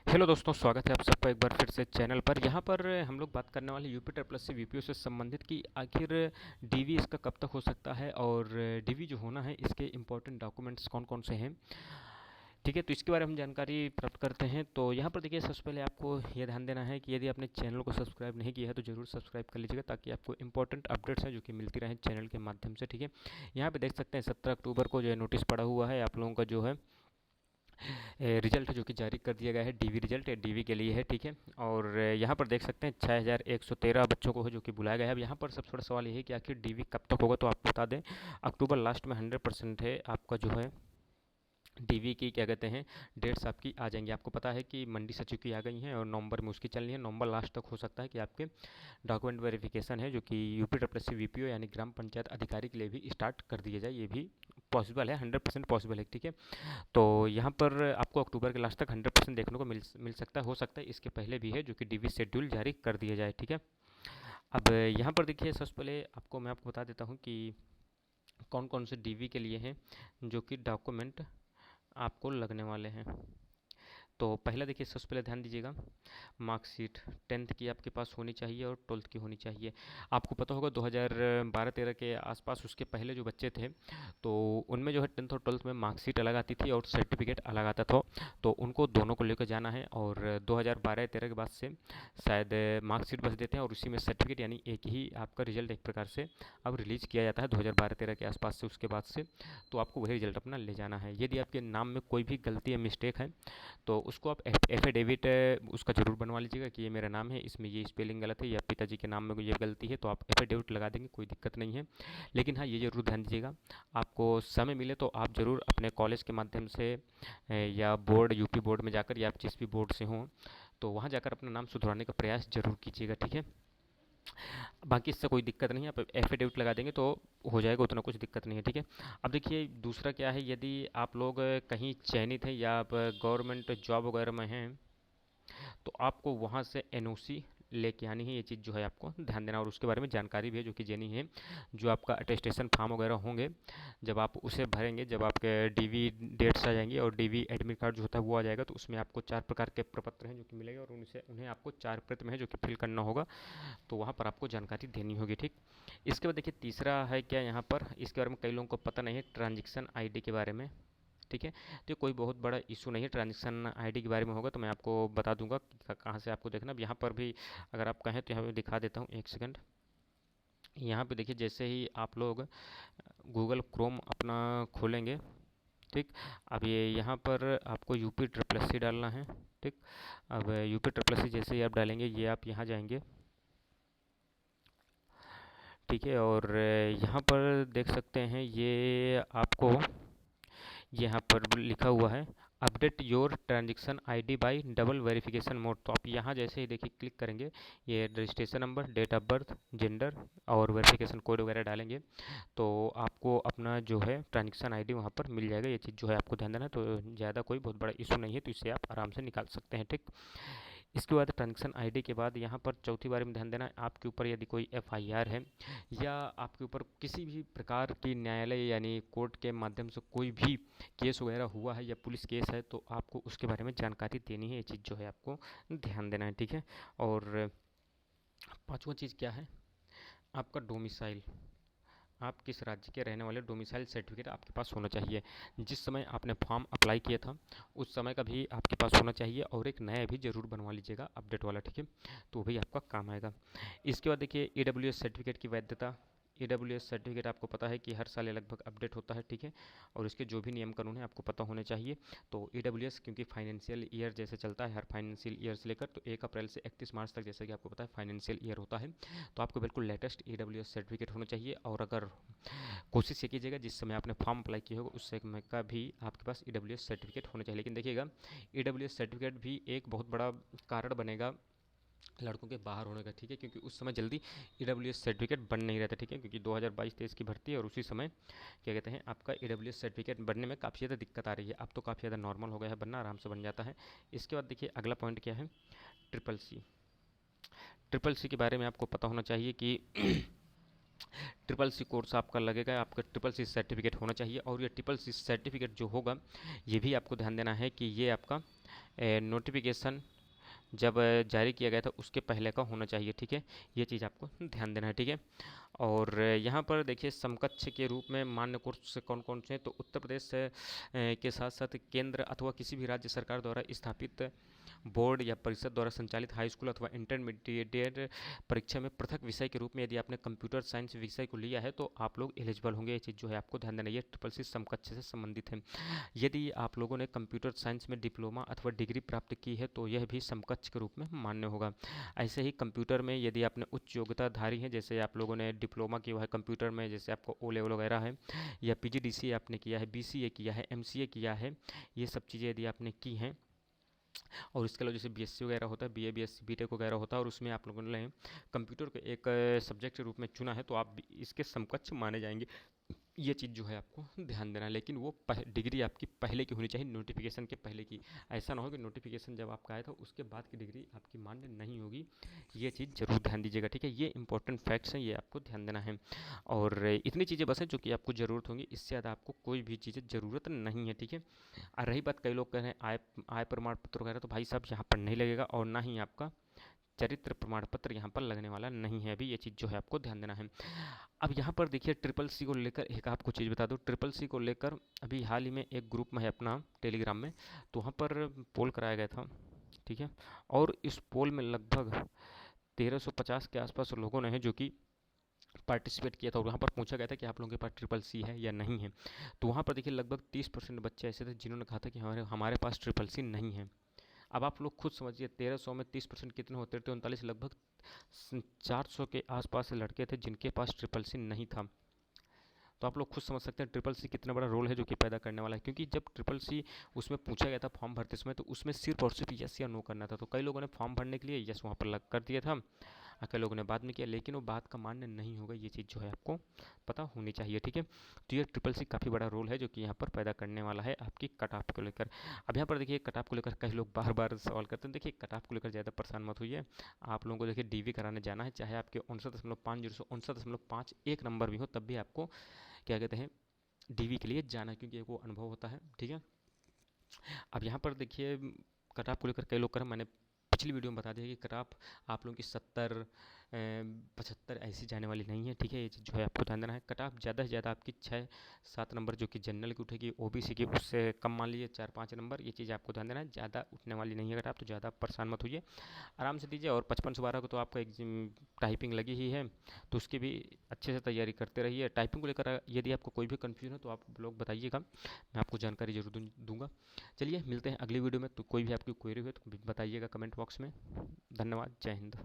Hello दोस्तों, स्वागत है आप सबका एक बार फिर से चैनल पर। यहाँ पर हम लोग बात करने वाले यूपी ट्रिपल एस से वीपीओ से संबंधित कि आखिर डीवी इसका कब तक हो सकता है और डीवी जो होना है इसके इम्पोर्टेंट डॉक्यूमेंट्स कौन कौन से हैं। ठीक है, तो इसके बारे में हम जानकारी प्राप्त करते हैं। तो यहाँ पर देखिए, सबसे पहले आपको ये ध्यान देना है कि यदि आपने चैनल को सब्सक्राइब नहीं किया है तो ज़रूर सब्सक्राइब कर लीजिएगा, ताकि आपको इंपॉर्टेंट अपडेट्स हैं जो कि मिलती रहें चैनल के माध्यम से। ठीक है, यहाँ पे देख सकते हैं 17 अक्टूबर को जो है नोटिस पड़ा हुआ है आप लोगों का जो है रिजल्ट जो कि जारी कर दिया गया है। डीवी रिजल्ट डीवी के लिए है। ठीक है, और यहाँ पर देख सकते हैं 6113 बच्चों को है जो कि बुलाया गया है। अब यहाँ पर सबसे बड़ा सवाल ये है कि आखिर डीवी कब तक होगा, तो आप बता दें अक्टूबर लास्ट में 100% है आपका जो है डीवी की क्या कहते हैं डेट्स आपकी आ जाएंगी। आपको पता है कि मंडी सचिव की आ गई हैं और नवंबर में उसकी चलनी है। नवंबर लास्ट तक हो सकता है कि आपके डॉक्यूमेंट वेरिफिकेशन है जो कि यूपी ट्रिपल सी वीपीओ यानी ग्राम पंचायत अधिकारी के लिए भी स्टार्ट कर दिया जाए। ये भी पॉसिबल है, 100% पॉसिबल है। ठीक है, तो यहाँ पर आपको अक्टूबर के लास्ट तक 100% देखने को मिल सकता है। हो सकता है इसके पहले भी है जो कि डीवी शेड्यूल जारी कर दिया जाए। ठीक है, अब यहाँ पर देखिए, सबसे पहले मैं आपको बता देता हूँ कि कौन कौन से डीवी के लिए हैं जो कि डॉक्यूमेंट आपको लगने वाले हैं। तो पहला देखिए, सबसे पहले ध्यान दीजिएगा, मार्कशीट 10th की आपके पास होनी चाहिए और 12th की होनी चाहिए। आपको पता होगा 2012-13 के आसपास उसके पहले जो बच्चे थे तो उनमें जो है 10th और 12th में मार्कशीट अलग आती थी और सर्टिफिकेट अलग आता था। तो उनको दोनों को लेकर जाना है और 2012-13 के बाद से शायद मार्कशीट बस देते हैं और उसी में सर्टिफिकेट, यानी एक ही आपका रिजल्ट एक प्रकार से अब रिलीज़ किया जाता है 2012-13 के आसपास से। उसके बाद से तो आपको वही रिजल्ट अपना ले जाना है। यदि आपके नाम में कोई भी गलती या मिस्टेक है तो उसको आप एफिडेविट उसका ज़रूर बनवा लीजिएगा कि ये मेरा नाम है, इसमें ये स्पेलिंग गलत है, या पिताजी के नाम में ये गलती है, तो आप एफिडेविट लगा देंगे, कोई दिक्कत नहीं है। लेकिन हाँ, ये ज़रूर ध्यान दीजिएगा, आपको समय मिले तो आप ज़रूर अपने कॉलेज के माध्यम से या बोर्ड यूपी बोर्ड में जाकर, या आप जिस भी बोर्ड से हों तो वहाँ जाकर अपना नाम सुधरवाने का प्रयास ज़रूर कीजिएगा। ठीक है, बाकी इससे कोई दिक्कत नहीं है, आप एफिडेविट लगा देंगे तो हो जाएगा, उतना कुछ दिक्कत नहीं है। ठीक है, अब देखिए दूसरा क्या है, यदि आप लोग कहीं चयनित हैं या आप गवर्नमेंट जॉब वगैरह में हैं तो आपको वहाँ से एनओसी लेके आनी है। ये चीज़ जो है आपको ध्यान देना, और उसके बारे में जानकारी भी है जो कि देनी है। जो आपका अटेस्टेशन फॉर्म वगैरह होंगे, जब आप उसे भरेंगे, जब आपके डीवी डेट्स आ जाएंगी और डीवी एडमिट कार्ड जो होता है वो आ जाएगा, तो उसमें आपको 4 प्रकार के प्रपत्र हैं जो कि मिलेंगे और उन्हें आपको 4 प्रति में है जो कि फिल करना होगा। तो वहाँ पर आपको जानकारी देनी होगी। ठीक, इसके बाद देखिए तीसरा है क्या यहाँ पर, इसके बारे में कई लोगों को पता नहीं है, ट्रांजेक्शन आईडी के बारे में। ठीक है, तो कोई बहुत बड़ा इशू नहीं है। ट्रांजेक्शन आईडी के बारे में होगा तो मैं आपको बता दूंगा कि कहाँ से आपको देखना। अब यहाँ पर भी अगर आप कहें तो यहाँ पे दिखा देता हूँ, एक सेकंड। यहाँ पे देखिए, जैसे ही आप लोग गूगल क्रोम अपना खोलेंगे, ठीक, अब ये यहाँ पर आपको यूपी ट्रिपल एस सी डालना है। ठीक, अब यूपी ट्रिपल एस सी जैसे ही आप डालेंगे, ये आप यहाँ जाएंगे। ठीक है, और यहाँ पर देख सकते हैं, ये आपको यहाँ पर लिखा हुआ है update your transaction ID by double verification mode. तो आप यहाँ जैसे ही देखिए क्लिक करेंगे, ये registration number, date of birth, gender और वेरिफिकेशन कोड वगैरह डालेंगे तो आपको अपना जो है ट्रांजेक्शन आईडी वहाँ पर मिल जाएगा। ये चीज़ जो है आपको ध्यान देना है, तो ज़्यादा कोई बहुत बड़ा इशू नहीं है, तो इससे आप आराम से निकाल सकते हैं। ठीक, इसके बाद ट्रांजेक्शन आईडी के बाद यहाँ पर चौथी बारे में ध्यान देना है, आपके ऊपर यदि कोई एफआईआर है या आपके ऊपर किसी भी प्रकार की न्यायालय यानी कोर्ट के माध्यम से कोई भी केस वगैरह हुआ है या पुलिस केस है, तो आपको उसके बारे में जानकारी देनी है। ये चीज़ जो है आपको ध्यान देना है। ठीक है, और पांचवा चीज़ क्या है, आपका डोमिसाइल, आप किस राज्य के रहने वाले, डोमिसाइल सर्टिफिकेट आपके पास होना चाहिए। जिस समय आपने फॉर्म अप्लाई किया था उस समय का भी आपके पास होना चाहिए, और एक नया भी ज़रूर बनवा लीजिएगा अपडेट वाला। ठीक है, तो भी आपका काम आएगा। इसके बाद देखिए ईडब्ल्यूएस सर्टिफिकेट की वैधता। ईडब्ल्यूएस सर्टिफिकेट आपको पता है कि हर साल ये लगभग अपडेट होता है। ठीक है, और इसके जो भी नियम कानून है आपको पता होने चाहिए। तो ईडब्ल्यूएस क्योंकि फाइनेंशियल ईयर जैसे चलता है, हर फाइनेंशियल ईयर से लेकर तो 1 अप्रैल से 31 मार्च तक, जैसे कि आपको पता है फाइनेंशियल ईयर होता है, तो आपको बिल्कुल लेटेस्ट ईडब्ल्यूएस सर्टिफिकेट होना चाहिए। और अगर कोशिश ये कीजिएगा जिस समय आपने फॉर्म अप्लाई किया होगा उस समय का भी आपके पास ईडब्ल्यूएस सर्टिफिकेट होना चाहिए। लेकिन देखिएगा, ईडब्ल्यूएस सर्टिफिकेट भी एक बहुत बड़ा कारण बनेगा लड़कों के बाहर होने का। ठीक है, क्योंकि उस समय जल्दी ईडब्ल्यूएस सर्टिफिकेट बन नहीं रहता। ठीक है, क्योंकि 2022-23 की भर्ती है और उसी समय क्या कहते हैं आपका ईडब्ल्यूएस सर्टिफिकेट बनने में काफ़ी ज़्यादा दिक्कत आ रही है। अब तो काफ़ी ज़्यादा नॉर्मल हो गया है बनना, आराम से बन जाता है। इसके बाद देखिए अगला पॉइंट क्या है, ट्रिपल सी। ट्रिपल सी के बारे में आपको पता होना चाहिए कि ट्रिपल सी कोर्स आपका लगेगा, आपका ट्रिपल सी सर्टिफिकेट होना चाहिए। और ये ट्रिपल सी सर्टिफिकेट जो होगा, ये भी आपको ध्यान देना है कि ये आपका नोटिफिकेशन जब जारी किया गया था उसके पहले का होना चाहिए, ठीक है। ये चीज़ आपको ध्यान देना है, ठीक है। और यहाँ पर देखिए समकक्ष के रूप में मान्य कोर्स कौन कौन से हैं, तो उत्तर प्रदेश के साथ साथ केंद्र अथवा किसी भी राज्य सरकार द्वारा स्थापित बोर्ड या परिषद द्वारा संचालित हाई स्कूल अथवा इंटरमीडिएट परीक्षा में पृथक विषय के रूप में यदि आपने कंप्यूटर साइंस विषय को लिया है तो आप लोग एलिजिबल होंगे। ये चीज़ जो है आपको ध्यान देना है, ये ट्रिपल सी समकक्ष से संबंधित है। यदि आप लोगों ने कंप्यूटर साइंस में डिप्लोमा अथवा डिग्री प्राप्त की है तो यह भी समकक्ष के रूप में मान्य होगा। ऐसे ही कंप्यूटर में यदि आपने उच्च योग्यताधारी है, जैसे आप लोगों ने डिप्लोमा किया है कंप्यूटर में, जैसे आपको ओ लेवल वगैरह है, या पीजीडीसीए आपने किया है, बीसीए किया है, एमसीए किया है, ये सब चीज़ें यदि आपने की हैं, और इसके अलावा जैसे बीएससी वगैरह होता है, बीए बीएससी बीटेक वगैरह होता है, और उसमें आप लोगों ने कंप्यूटर को एक सब्जेक्ट के रूप में चुना है तो आप इसके समकक्ष माने जाएंगे। ये चीज़ जो है आपको ध्यान देना है, लेकिन वो डिग्री आपकी पहले की होनी चाहिए, नोटिफिकेशन के पहले की। ऐसा ना हो कि नोटिफिकेशन जब आपका आया था उसके बाद की डिग्री आपकी मान्य नहीं होगी। ये चीज़ जरूर ध्यान दीजिएगा, ठीक है। ये इंपॉर्टेंट फैक्ट्स हैं, ये आपको ध्यान देना है। और इतनी चीज़ें बस हैं जो कि आपको ज़रूरत होंगी, इससे ज़्यादा आपको कोई भी चीज़ें ज़रूरत नहीं है, ठीक है। और रही बात, कई लोग कह रहे हैं आय आय प्रमाण पत्र वगैरह, तो भाई साहब यहाँ पर नहीं लगेगा, और ना ही आपका चरित्र प्रमाण पत्र यहाँ पर लगने वाला नहीं है अभी। ये चीज़ जो है आपको ध्यान देना है। अब यहाँ पर देखिए ट्रिपल सी को लेकर एक आपको चीज़ बता दूँ, ट्रिपल सी को लेकर अभी हाल ही में एक ग्रुप में है अपना टेलीग्राम में, तो वहाँ पर पोल कराया गया था, ठीक है। और इस पोल में लगभग 1350 के आसपास लोगों ने है जो कि पार्टिसिपेट किया था, और वहाँ पर पूछा गया था कि आप लोगों के पास ट्रिपल सी है या नहीं है। तो वहाँ पर देखिए लगभग 30% बच्चे ऐसे थे जिन्होंने कहा था कि हमारे हमारे पास ट्रिपल सी नहीं है। अब आप लोग खुद समझिए 1300 में 30% कितने होते थे, 39, लगभग 400 के आसपास लड़के थे जिनके पास ट्रिपल सी नहीं था। तो आप लोग खुद समझ सकते हैं ट्रिपल सी कितना बड़ा रोल है जो कि पैदा करने वाला है, क्योंकि जब ट्रिपल सी उसमें पूछा गया था फॉर्म भरते समय, तो उसमें सिर्फ और सिर्फ यस या नो करना था। तो कई लोगों ने फॉर्म भरने के लिए यस वहाँ पर लग कर दिया था, और कई लोगों ने बाद में किया, लेकिन वो बात का मान्य नहीं होगा। ये चीज़ जो है आपको पता होनी चाहिए, ठीक है। तो ये ट्रिपल सी काफ़ी बड़ा रोल है जो कि यहाँ पर पैदा करने वाला है आपकी कट ऑफ को लेकर। अब यहाँ पर देखिए कट ऑफ को लेकर कई लोग बार बार सवाल करते हैं। देखिए कट ऑफ को लेकर ज़्यादा परेशान मत होइए, आप लोगों को देखिए डीवी कराने जाना है, चाहे आपके 59.50 से 59.51 नंबर भी हो, तब भी आपको क्या कहते हैं डीवी के लिए जाना है, क्योंकि एक वो अनुभव होता है, ठीक है। अब यहाँ पर देखिए कट ऑफ को लेकर कई लोग कर, मैंने पिछली वीडियो में बता दिया कि कट ऑफ आप लोगों की 70 75 ऐसी जाने वाली नहीं है, ठीक है। ये चीज़ जो है आपको ध्यान देना है। कट ऑफ ज़्यादा से ज़्यादा आपकी 6-7 नंबर जो कि जनरल की उठेगी, ओबीसी की उससे कम मान लीजिए 4-5 नंबर, ये चीज़ आपको ध्यान देना है। ज़्यादा उठने वाली नहीं है कट ऑफ, तो ज़्यादा परेशान मत होइए, आराम से दीजिए। और 55 से 12 को तो आपका एक टाइपिंग लगी ही है, तो उसकी भी अच्छे से तैयारी करते रहिए। टाइपिंग को लेकर यदि आपको कोई भी कन्फ्यूजन है तो आप लोग बताइएगा, मैं आपको जानकारी जरूर दूंगा। चलिए मिलते हैं अगली वीडियो में, तो कोई भी आपकी क्वेरी हो तो बताइएगा कमेंट बॉक्स में। धन्यवाद, जय हिंद।